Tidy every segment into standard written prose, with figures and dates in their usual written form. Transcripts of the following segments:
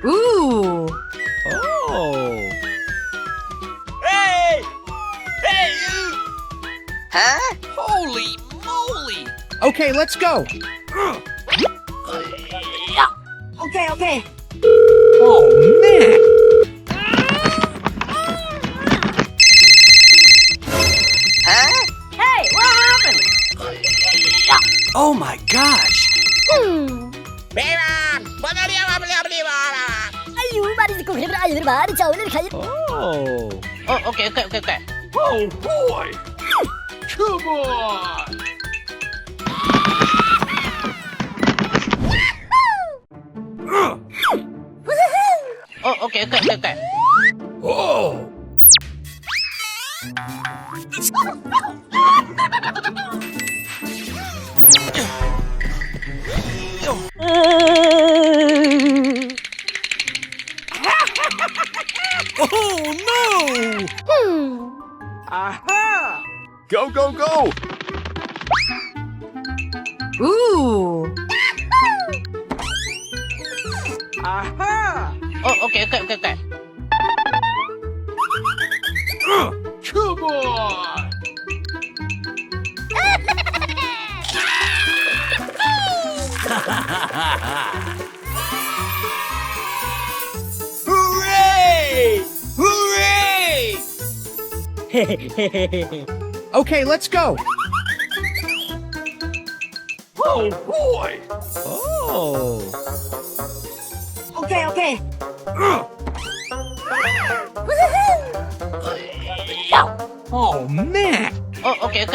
Ooh. Oh. Hey! Hey, you! Huh? Holy moly! Okay, let's go. Okay. Oh, man. Huh? Hey, what happened? Oh, my gosh. Oh. Oh, okay. Oh, boy. Come on. Oh, okay. Oh. Oh, no! Aha! Go, go, go! Ooh. Aha! Oh, okay. Come on! Hooray! Hooray! Okay, let's go. Oh, boy! Oh. Okay. Oh, man! Oh, okay.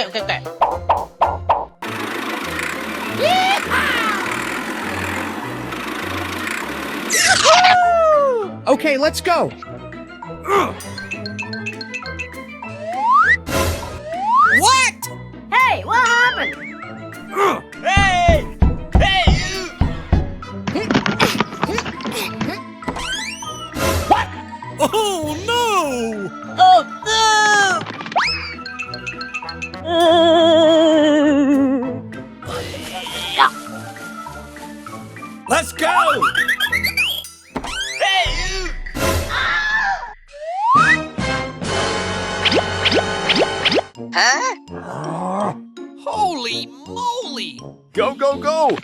Okay, let's go. What? Hey, what happened? Hey! Hey, you! Oh, no! Oh, no! Let's go! Hey, you! Huh? Holy moly! Go, go, go!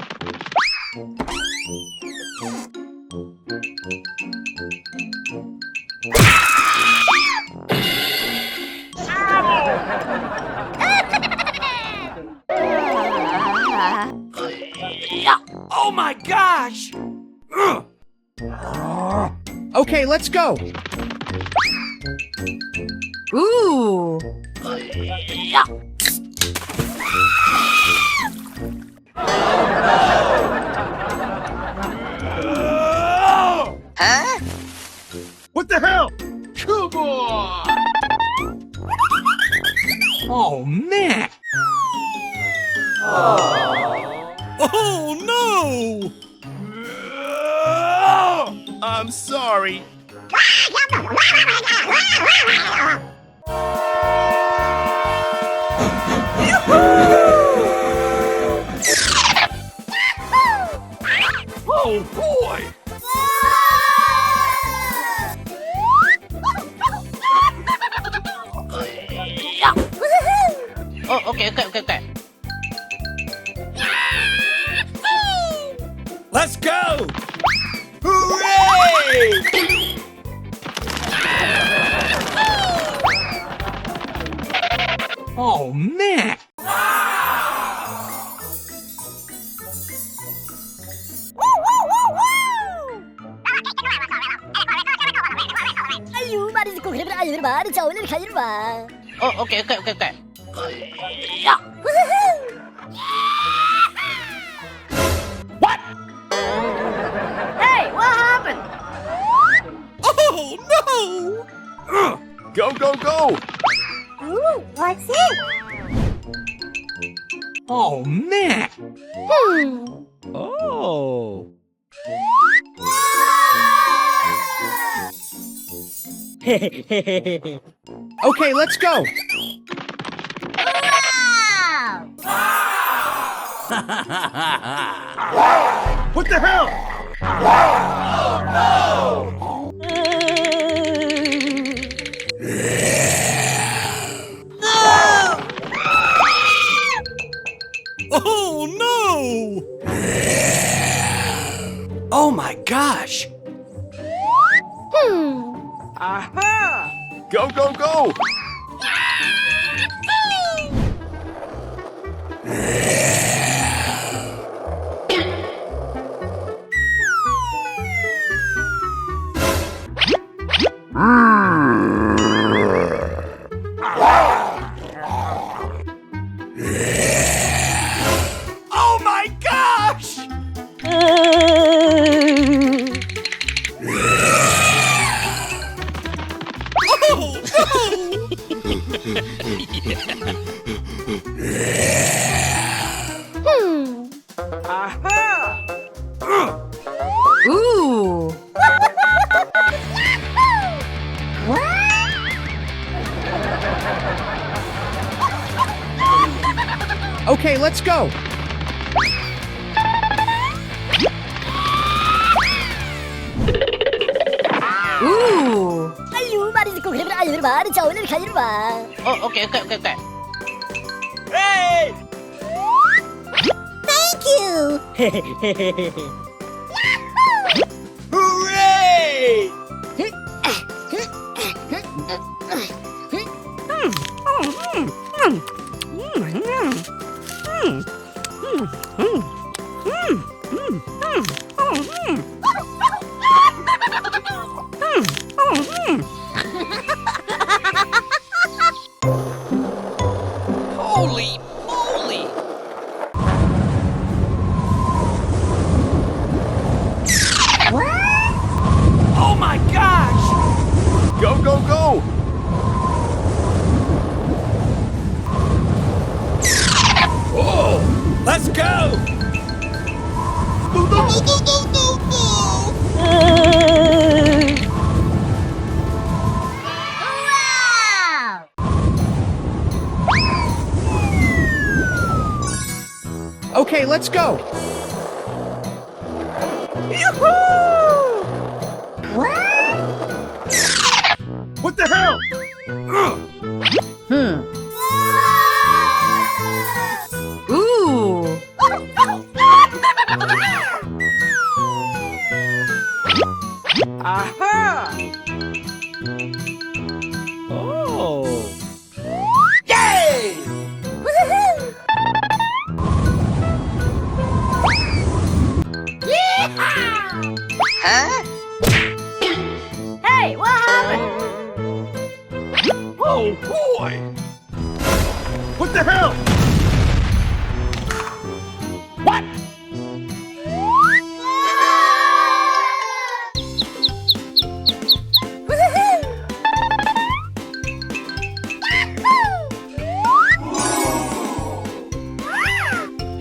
Oh my gosh! Okay, let's go. Ooh. Huh? What the hell? Come on! Oh, man! Oh, no! I'm sorry. Oh, boy! Oh, okay. Let's go! Hooray! Oh, man! Oh, okay. What? Hey, what happened? Oh, no! Go, go, go! Ooh, what's it? Oh, man! Oh! Okay, let's go! What the hell? Oh my gosh! Aha! Go, go, go! Oh my gosh! Aha! Ooh. Okay, let's go. Ooh. 아유 말이 듣고 그러면 아유 말이 자 오늘 가지로 봐. Okay, okay, okay, okay. Hey! Thank you. Hooray! Holy moly! Oh my gosh! Go, go, go! Oh! Let's go! Wow. Okay, let's go. What the hell? Ooh. Aha! Oh! Yay! Huh? Hey, what happened? Oh boy! What the hell?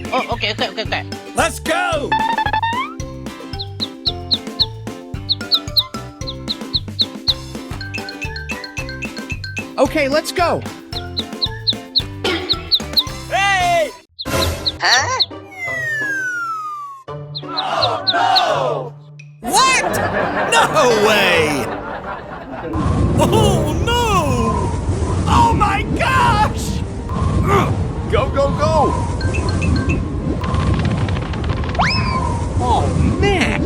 Oh, okay, okay, okay, okay. Let's go! Okay, let's go. Hey! Huh? What? No way! Oh no! Oh my gosh! Go, go, go! Oh, man.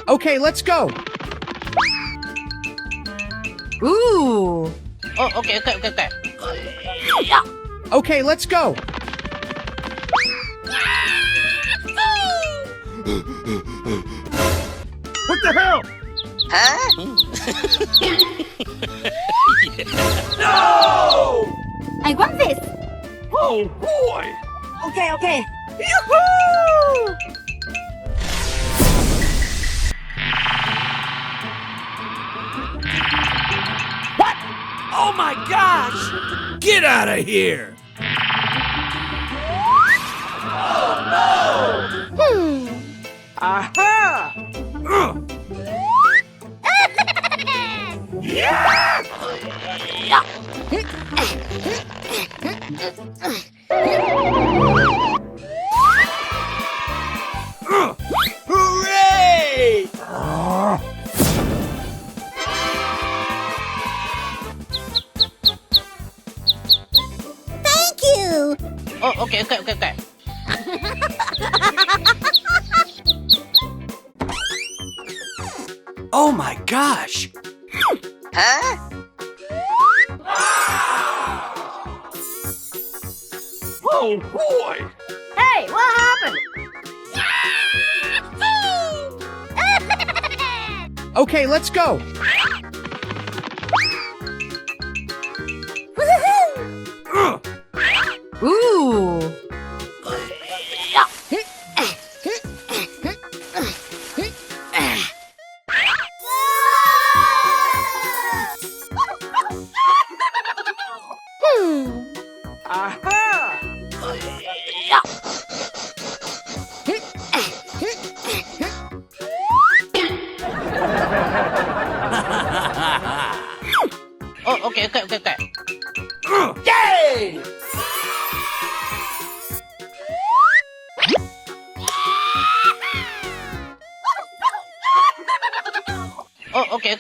Okay, let's go. Ooh. Oh, okay, okay, okay, okay. Okay, let's go. What the hell? Huh? No! I want this. Oh boy! Okay, okay. Oh my gosh! Get out of here! Aha! Hooray! Thank you. Oh, okay, okay, okay, okay. Oh my gosh! Huh? Oh boy! Hey, what happened? Okay, let's go. Ooh. Oh, okay. Yay! Oh, okay.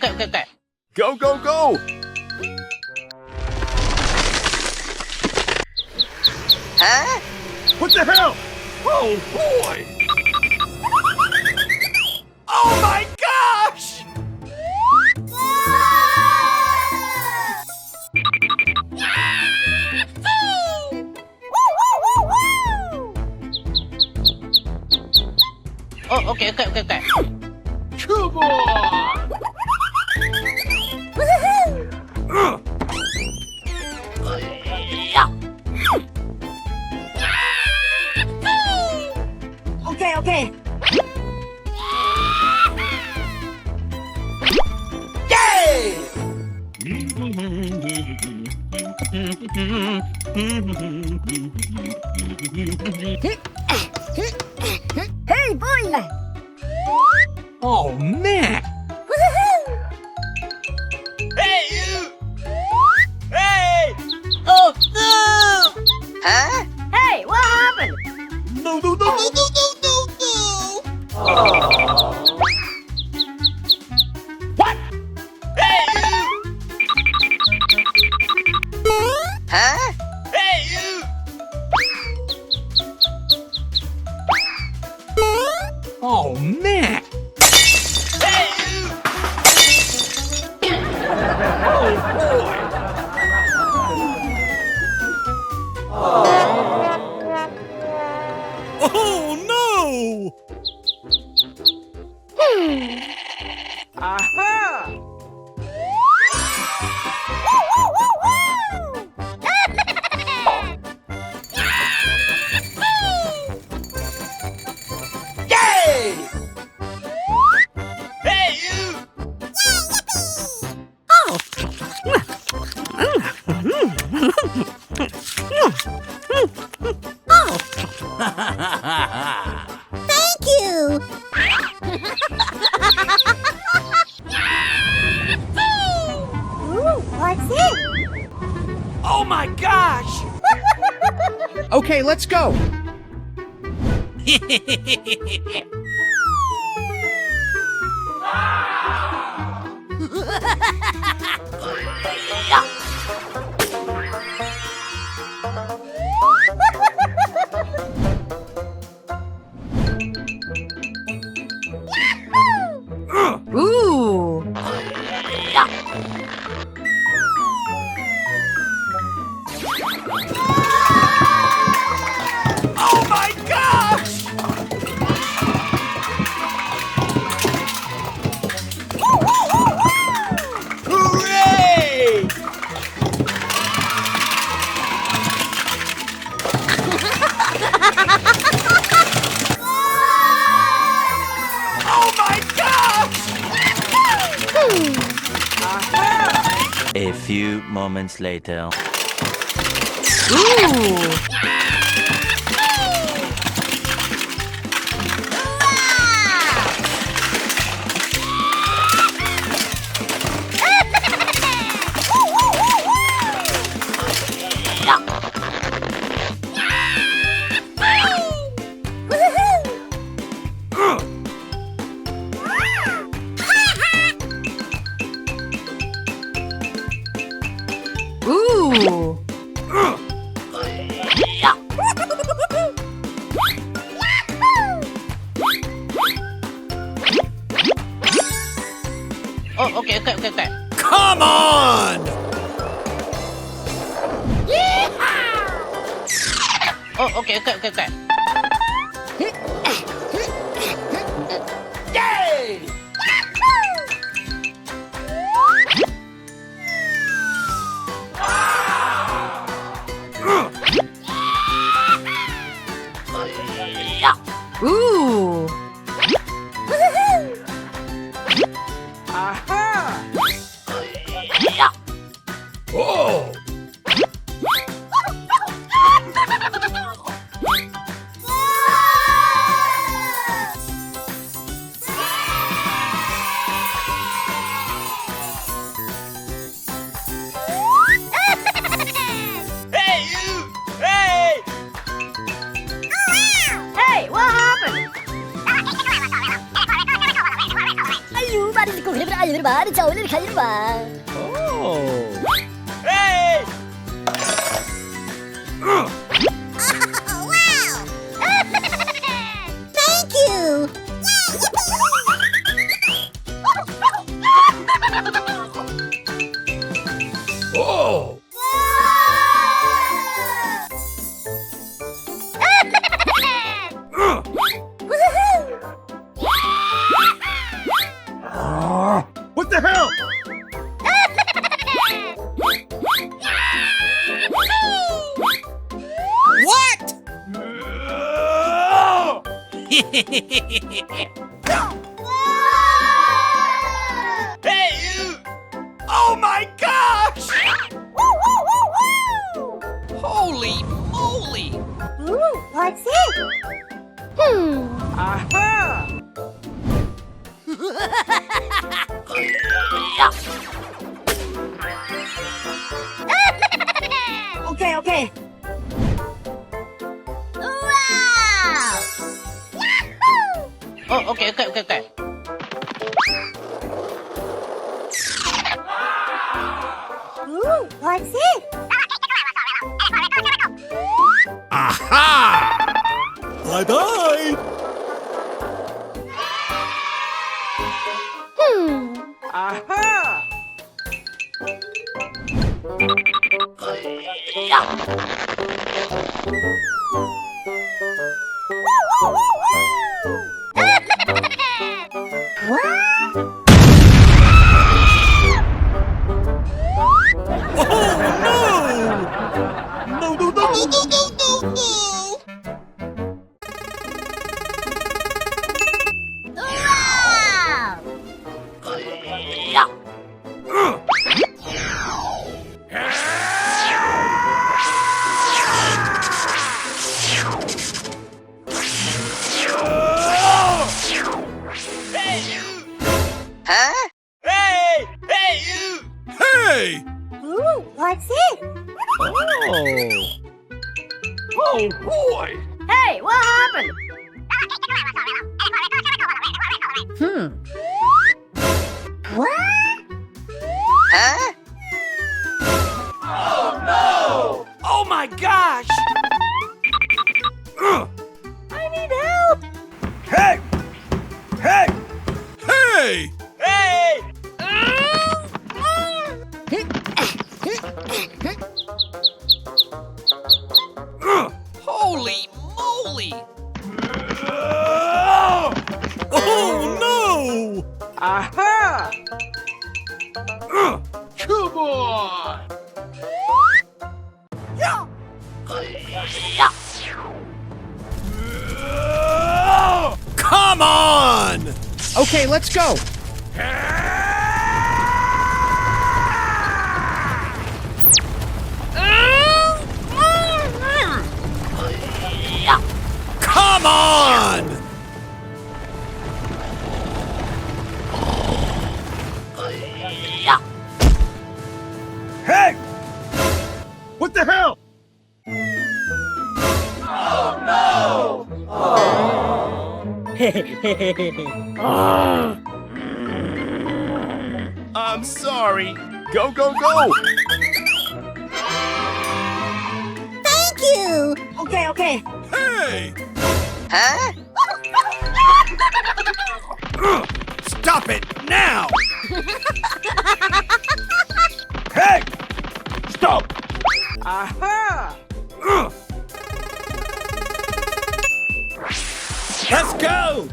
Go, go, go! Huh? What the hell? Oh boy! Oh my gosh! Oh, okay. Come on! Okay. Yay! Hey, boy! Oh man! Hey you! Hey! Oh no! Huh? Hey, what happened? No, no, no, no, no, no, no, no! What? Hey you! Huh? Hey you! Oh man! Hey you! Oh boy! Oh no! Aha! Yay! Hey you! Thank you! Ooh, what's it? Oh my gosh! Okay, let's go. Ooh. Oh my gosh! Hooray! Oh my gosh! A few moments later. Ooh. Ooh. Okay, okay, okay, okay. Come on! Oh, okay, okay, okay, okay. Yay! Ooh. Oh! Hey, you! Hey! Hey, what happened? 아유, 말을 듣고 그래 아유, 말을 저울을 가지고 봐. Hey! Oh, wow! Thank you. Oh! What the hell? What? Hey, you! Oh my gosh! Holy moly! Ooh, what's it? Okay, okay. Wow! Yahoo! Oh, okay, okay, okay, okay. Ooh, what's it? Aha! Bye-bye! No, no, no, no, no, no, no! Wow! Huh? Hey! Hey, you! Hey! Ooh, what's it? Oh boy! Hey, what happened? What? Huh? Oh my gosh! I need help! Hey! Hey! Hey! Hey! Holy moly! Oh no! Aha! Come on! Come on! Okay, let's go. Come on! Hey! What the hell? I'm sorry. Go, go, go! Thank you! Okay, okay. Hey! Huh? Stop it now! Hey! Stop! Let's go!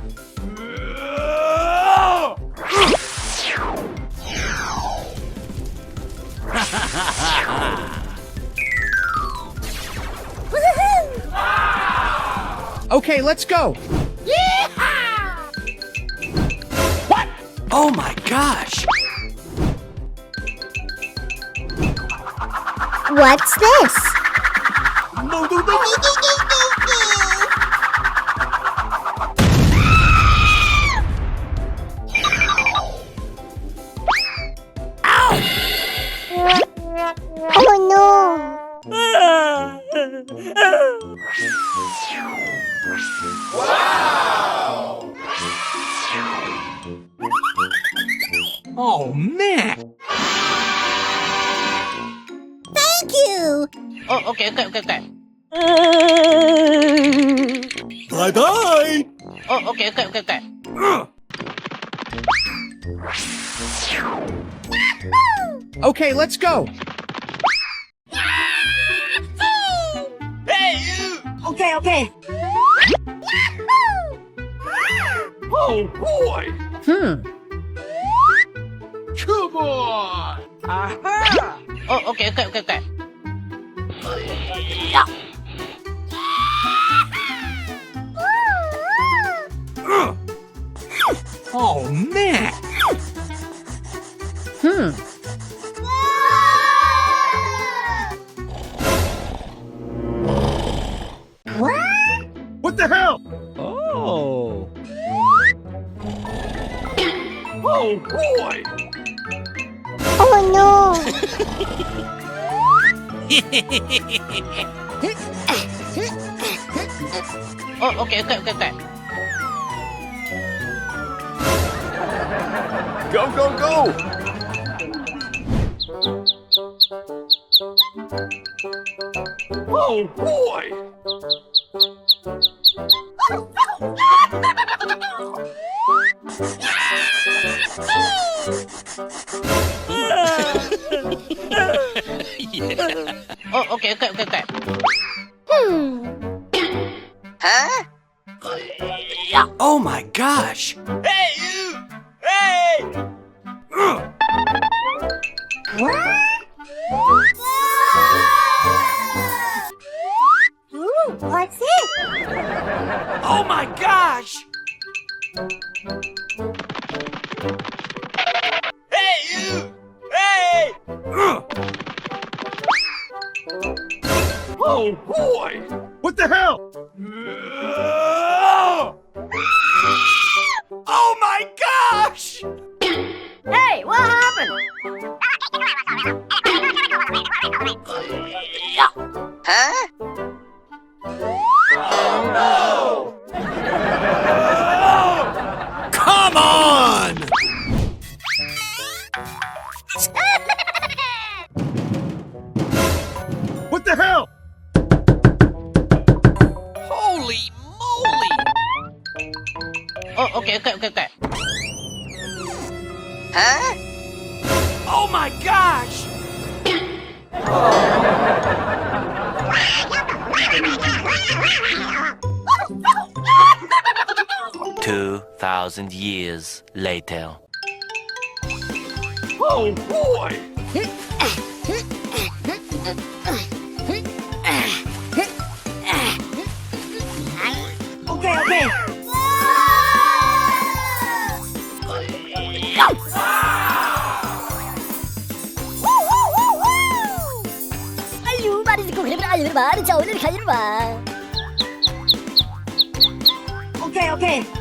Okay, let's go. Oh my gosh! What's this? No, no, no, no, no, no, no, Oh no! Oh man! Thank you! Oh, okay. Bye bye! Oh, okay. Okay, let's go. Okay. Oh boy! Come on! Oh, okay. Oh man! What the hell? Oh! Oh boy! Oh no! Oh, okay. Go, go, go! Oh boy! Oh, okay. Huh? Oh my gosh! Hey, you! Hey! Ooh, what's it? Oh my gosh! Hey, you! Hey! Oh boy! What the hell? Oh my gosh! Hey, what happened? Huh? Come on! What the hell? Holy moly! Oh, okay. Huh? Oh my gosh! 2,000 years later. Oh boy! Okay. 아유, 말이 듣고 그래, 아유, 말이 자, 오늘 가지마. Okay.